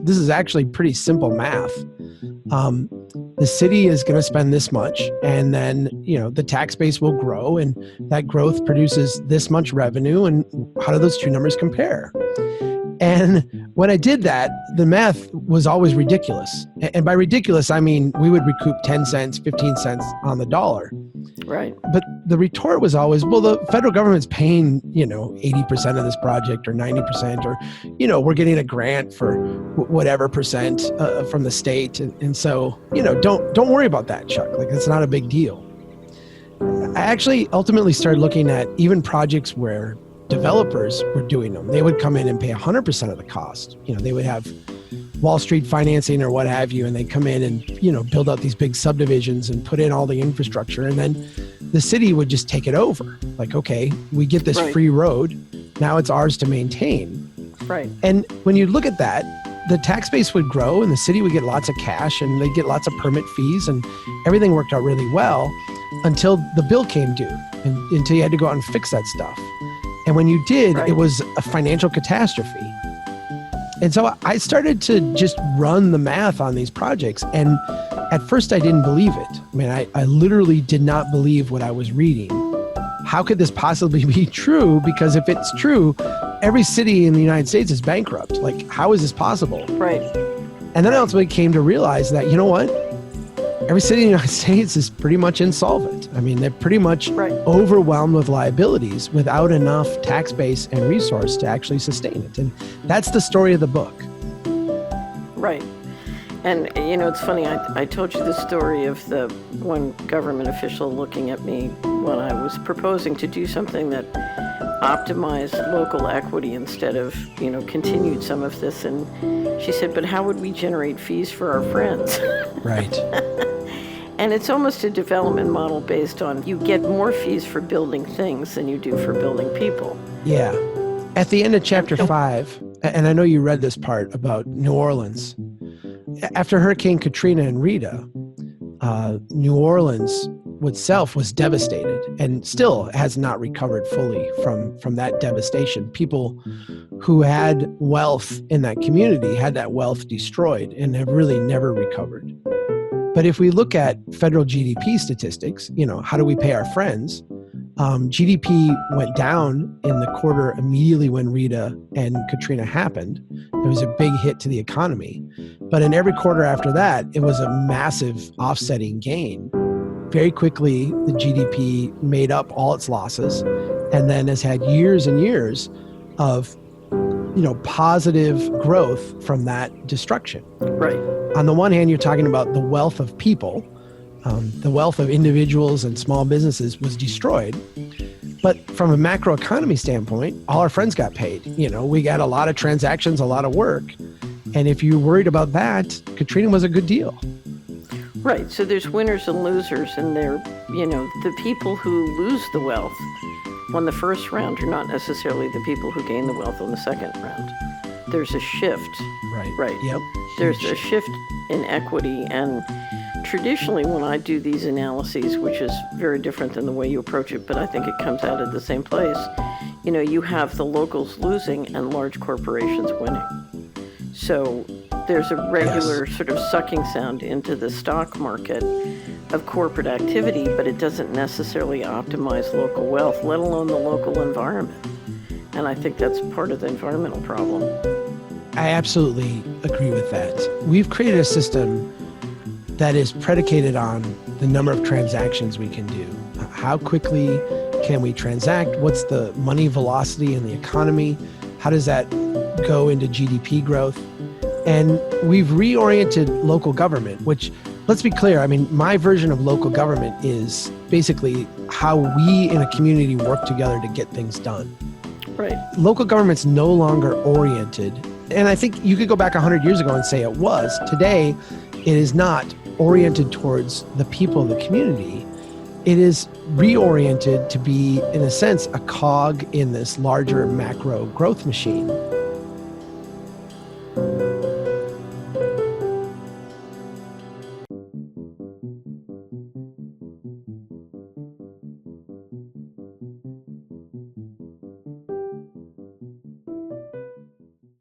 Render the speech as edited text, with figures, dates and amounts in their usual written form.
this is actually pretty simple math. The city is going to spend this much, and then, the tax base will grow, and that growth produces this much revenue, and how do those two numbers compare? And when I did that, the math was always ridiculous. And by ridiculous, I mean, we would recoup 10 cents, 15 cents on the dollar. Right. But the retort was always, well, the federal government's paying, 80% of this project or 90%, or, we're getting a grant for whatever percent from the state. And so, don't worry about that, Chuck. Like, it's not a big deal. I actually ultimately started looking at even projects where developers were doing them. They would come in and pay 100% of the cost. They would have Wall Street financing or what have you, and they'd come in and, build out these big subdivisions and put in all the infrastructure. And then the city would just take it over. Like, okay, we get this free road. Now it's ours to maintain. Right. And when you look at that, the tax base would grow and the city would get lots of cash and they'd get lots of permit fees and everything worked out really well until the bill came due and until you had to go out and fix that stuff. And when you did, it was a financial catastrophe. And so I started to just run the math on these projects. And at first I didn't believe it. I mean, I literally did not believe what I was reading. How could this possibly be true? Because if it's true, every city in the United States is bankrupt. Like, how is this possible? Right. And then I ultimately came to realize that, you know what? Every city in the United States is pretty much insolvent. I mean, they're pretty much overwhelmed with liabilities without enough tax base and resource to actually sustain it. And that's the story of the book. Right. And, it's funny, I told you the story of the one government official looking at me when I was proposing to do something that optimized local equity instead of, continued some of this. And she said, but how would we generate fees for our friends? Right. And it's almost a development model based on you get more fees for building things than you do for building people. Yeah. At the end of chapter 5, and I know you read this part about New Orleans, after Hurricane Katrina and Rita, New Orleans itself was devastated and still has not recovered fully from that devastation. People who had wealth in that community had that wealth destroyed and have really never recovered. But if we look at federal GDP statistics, how do we pay our friends? GDP went down in the quarter immediately when Rita and Katrina happened. There was a big hit to the economy. But in every quarter after that, it was a massive offsetting gain. Very quickly, the GDP made up all its losses and then has had years and years of positive growth from that destruction. Right. On the one hand, you're talking about the wealth of people. The wealth of individuals and small businesses was destroyed. But from a macroeconomy standpoint, all our friends got paid. We got a lot of transactions, a lot of work. And if you're worried about that, Katrina was a good deal. Right. So there's winners and losers, and they're, the people who lose the wealth on the first round are not necessarily the people who gain the wealth on the second round. There's a shift. Right. Yep. There's a shift in equity. And traditionally, when I do these analyses, which is very different than the way you approach it, but I think it comes out of the same place, you have the locals losing and large corporations winning. So there's a regular sort of sucking sound into the stock market of corporate activity, but it doesn't necessarily optimize local wealth, let alone the local environment. And I think that's part of the environmental problem. I absolutely agree with that. We've created a system that is predicated on the number of transactions we can do. How quickly can we transact? What's the money velocity in the economy? How does that go into GDP growth? And we've reoriented local government, which, let's be clear, I mean, my version of local government is basically how we in a community work together to get things done. Right. Local government's no longer oriented, and I think you could go back 100 years ago and say it was. Today, it is not oriented towards the people of the community. It is reoriented to be, in a sense, a cog in this larger macro growth machine.